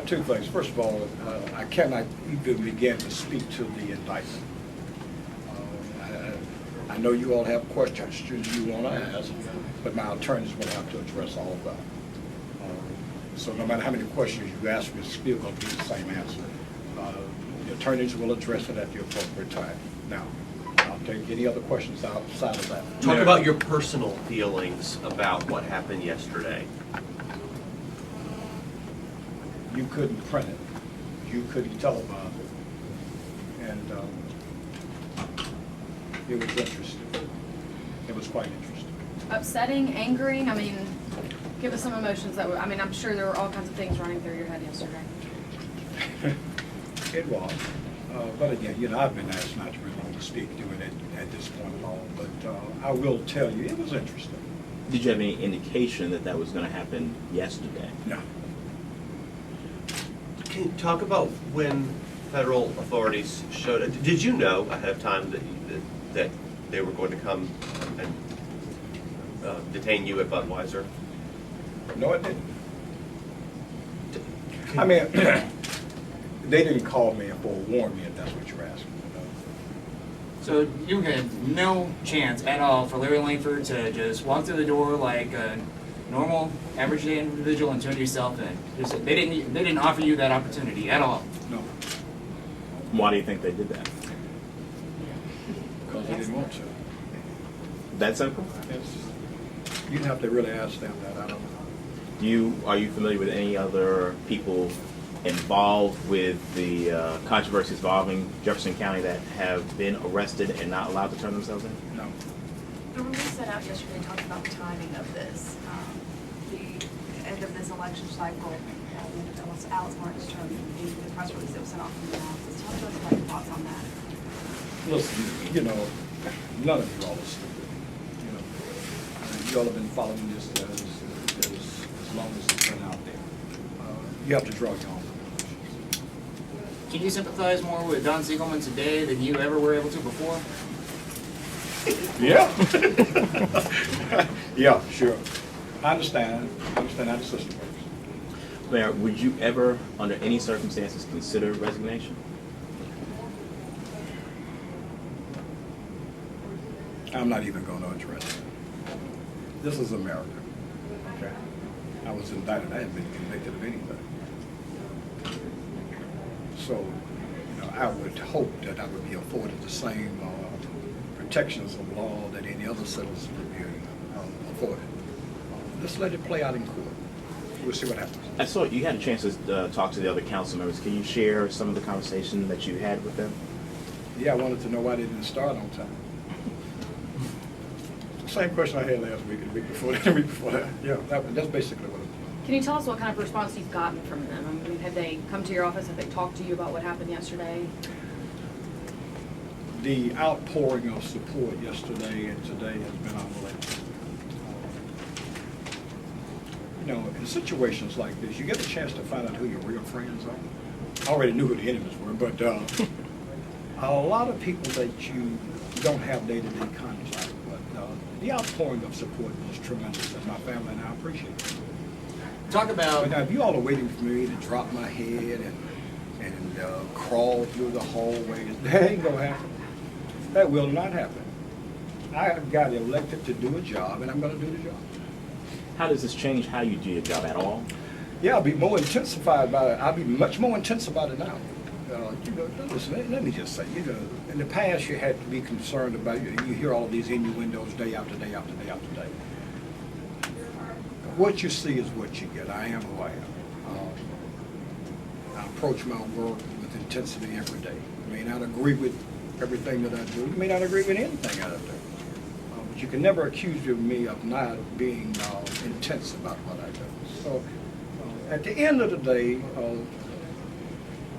Two things. First of all, I cannot even begin to speak to the indictment. I know you all have questions you want to ask, but my attorneys will have to address all of that. So no matter how many questions you ask me, it's still going to be the same answer. The attorneys will address it at the appropriate time. Now, I'll take any other questions outside of that. Talk about your personal feelings about what happened yesterday. You couldn't print it, you couldn't televise it, and it was interesting. It was quite interesting. Upsetting, angering, I mean, give us some emotions that were, I mean, I'm sure there were all kinds of things running through your head yesterday. It was, but again, you know, I've been asked not to really speak to it at this point at all, but I will tell you, it was interesting. Did you have any indication that that was going to happen yesterday? No. Can you talk about when federal authorities showed it? Did you know ahead of time that they were going to come and detain you at Budweiser? No, it didn't. I mean, they didn't call me and forewarn me if that's what you're asking. So you had no chance at all for Larry Langford to just walk through the door like a normal, average day individual and turn yourself in. Just, they didn't offer you that opportunity at all. No. Why do you think they did that? Because they didn't want to. That simple? You'd have to really ask them that. I don't know. Are you familiar with any other people involved with the controversies involving Jefferson County that have been arrested and not allowed to turn themselves in? No. The release set out yesterday talked about the timing of this, the end of this election cycle, Alex Martin's term, the press release that was sent off from the office. Talk to us about your thoughts on that. Listen, you know, none of you all are stupid. You know, you all have been following this as long as it's been out there. You have to draw your own conclusions. Can you sympathize more with Don Siegelman today than you ever were able to before? Yeah. Yeah, sure. I understand how the system works. Mayor, would you ever, under any circumstances, consider resignation? I'm not even going to address it. This is America. Okay? I was indicted. I haven't been convicted of anything. So, you know, I would hope that I would be afforded the same protections of law that any other citizens would be afforded. Let's let it play out in court. We'll see what happens. I saw you had a chance to talk to the other council members. Can you share some of the conversation that you had with them? Yeah, I wanted to know why they didn't start on time. Same question I had last week and the week before that. The week before that. Yeah, that's basically what it was. Can you tell us what kind of response you've gotten from them? I mean, have they come to your office? Have they talked to you about what happened yesterday? The outpouring of support yesterday and today has been unbelievable. You know, in situations like this, you get a chance to find out who your real friends are. I already knew who the enemies were, but a lot of people that you don't have day-to-day contact with. The outpouring of support was tremendous, and my family and I appreciate it. Talk about. But now, if you all are waiting for me to drop my head and crawl through the hallways, that ain't gonna happen. That will not happen. I got elected to do a job, and I'm gonna do the job. How does this change how you do your job at all? Yeah, I'll be more intensified about it. I'll be much more intense about it now. You know, listen, let me just say, you know, in the past you had to be concerned about, you hear all of these innuendos day after day after day after day. What you see is what you get. I am who I am. I approach my work with intensity every day. You may not agree with everything that I do. You may not agree with anything I do. But you can never accuse me of not being intense about what I do. So at the end of the day,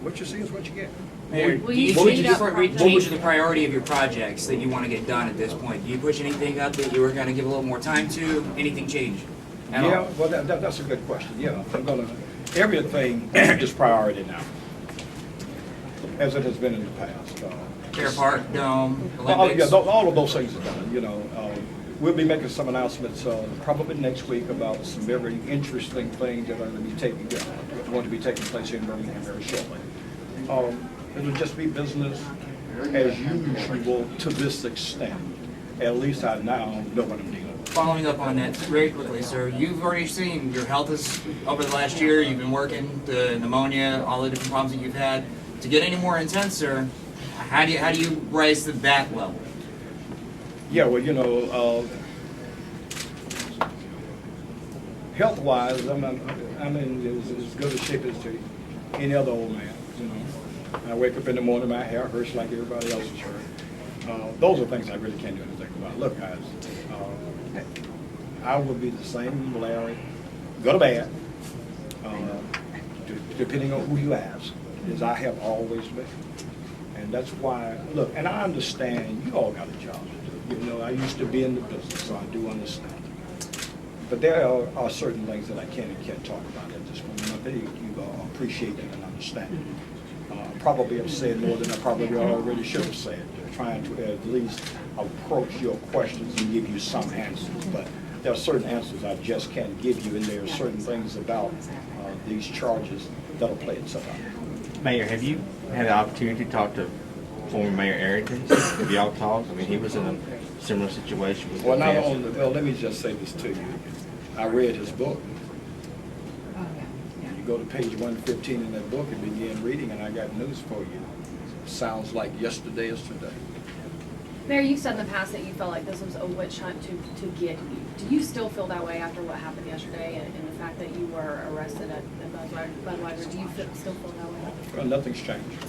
what you see is what you get. Mayor, Will you what speed up was projects? the priority of your projects that you want to get done at this point? Do you push anything up that you were going to give a little more time to? Anything change? Yeah, well, that's a good question. Yeah, everything is priority now, as it has been in the past. Fair Park, Dome, All, Olympics? yeah, all of those things are done. You know, we'll be making some announcements probably next week about some very interesting things that are going to be taking place here in Birmingham very shortly. It'll just be business as usual to this extent. At least I now know what I'm dealing with. Following up on that very quickly, sir, you've already seen your health is over the last year. You've been working the pneumonia, all the different problems that you've had. To get any more intense, sir, how do you rise to that level? Yeah, well, you know, health-wise, I'm in as good a shape as any other old man. You know, I wake up in the morning, my hair hurts like everybody else's hurt. Those are things I really can't do anything about. Look, guys, I would be the same Larry, good or bad, depending on who you ask, as I have always been. And that's why, look, and I understand you all got a job to do. You know, I used to be in the business, so I do understand. But there are certain things that I can and can't talk about at this moment. I think you appreciate it and understand it. Probably have said more than I probably already should have said, trying to at least approach your questions and give you some answers. But there are certain answers I just can't give you, and there are certain things about these charges that'll play itself out. Mayor, have you had the opportunity to talk to former Mayor Arrington? Have y'all talked? I mean, he was in a similar situation with Well, the not fence. only, well, let me just say this to you. I read his book. You go to page 115 in that book and begin reading, and I got news for you. Sounds like yesterday is today. Mayor, you said in the past that you felt like this was a witch hunt to get you. Do you still feel that way after what happened yesterday and the fact that you were arrested at Budweiser? Do you still feel that way? Well, nothing's changed.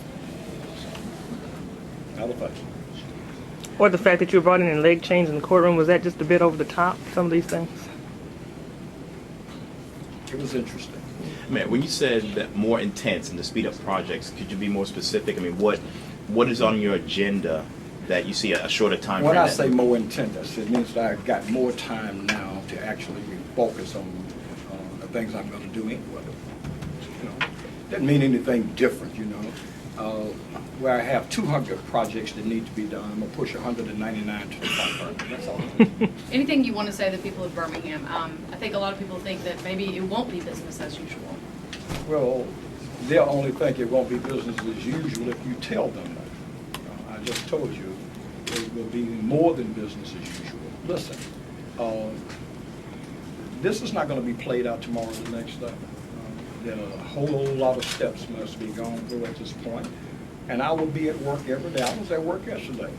Not a fuss. Or the fact that you were brought in leg chains in the courtroom, was that just a bit over the top, some of these things? It was interesting. Man, when you said that more intense and to speed up projects, could you be more specific? I mean, what is on your agenda that you see a shorter time frame? When I that- say more intense, it means that I've got more time now to actually focus on the things I'm going to do anyway. You know, doesn't mean anything different, you know. Where I have 200 projects that need to be done, I'm going to push 199 to the front burner. That's all. Anything you want to say to the people of Birmingham? I think a lot of people think that maybe it won't be business as usual. Well, they'll only think it won't be business as usual if you tell them that. I just told you it will be more than business as usual. Listen, this is not going to be played out tomorrow or the next day. There are a whole lot of steps must be gone through at this point. And I will be at work every day. I was at work yesterday.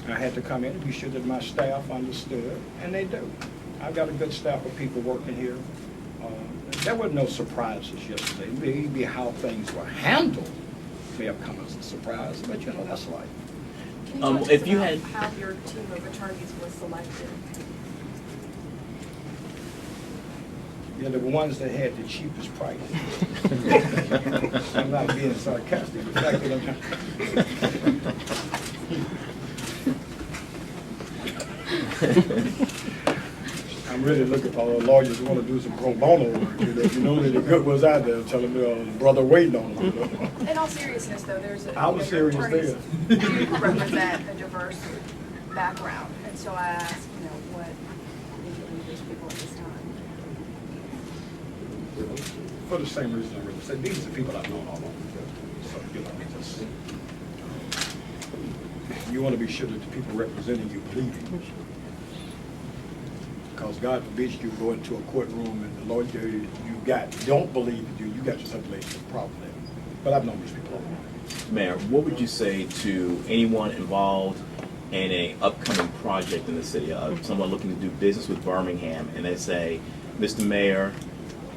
I had to come in and be sure that my staff understood, and they do. I've got a good staff of people working here. There were no surprises yesterday. Maybe how things were handled may have come as a surprise, but you know, that's life. Can you talk to us if you about had- how your team of attorneys was selected? They're the ones that had the cheapest price. I'm not being sarcastic. The fact that I'm really looking for lawyers who want to do some pro bono work. You know that the good was out there telling me, brother waiting on them. You know? In all seriousness, though, there's a, I was your serious attorneys there. do represent a diverse background, and so I ask, you know, what these people at this time. For the same reason I really said, these are people I've known all over. So, you know, you want to be sure that the people representing you believe you. Because God forbid you go into a courtroom and the lawyer you got don't believe you, you got yourself made a problem there. But I've known these people. Mayor, what would you say to anyone involved in an upcoming project in the city, someone looking to do business with Birmingham, and they say, Mr. Mayor,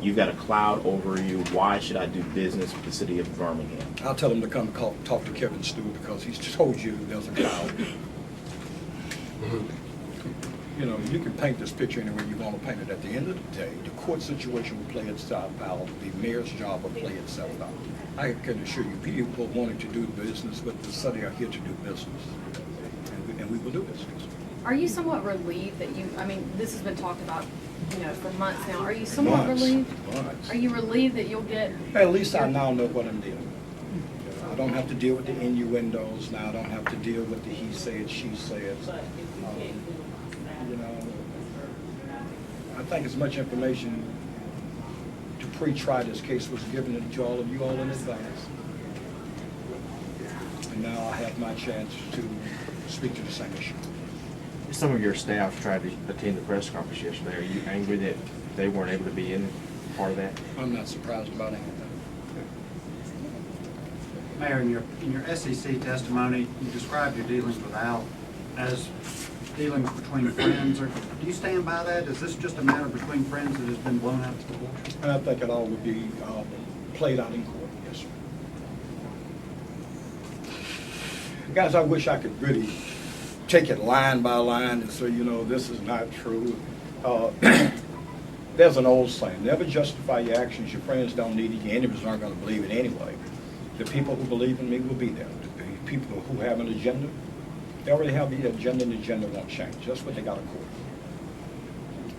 you've got a cloud over you. Why should I do business with the city of Birmingham? I'll tell them to come talk to Kevin Stewart because he's told you there's a cloud. You know, you can paint this picture any way you want to paint it. At the end of the day, the court situation will play itself out. The mayor's job will play itself out. I can assure you, people wanting to do business with the city are here to do business. And we will do business. Are you somewhat relieved that I mean, this has been talked about, you know, for months now. Are you somewhat Months. relieved? Months. Are you relieved that you'll get? At least I now know what I'm dealing with. don't have to deal with the innuendos now. I don't have to deal with the he said, she said. You know, I think as much information to pre-try this case was given to all of you all in advance. And now I have my chance to speak to the same issue. Some of your staff tried to attend the press conference yesterday. Are you angry that they weren't able to be in part of that? I'm not surprised about anything. Mayor, in your SEC testimony, you described your dealings with Al as dealings between friends. Do you stand by that? Is this just a matter between friends that has been blown out to the board? And I think it all would be played out in court, yes, sir. Guys, I wish I could really take it line by line and say, you know, this is not true. There's an old saying, never justify your actions. Your friends don't need it. Your enemies aren't going to believe it anyway. The people who believe in me will be there. The people who have an agenda, they already have the agenda, and the agenda won't change. That's what they got to court.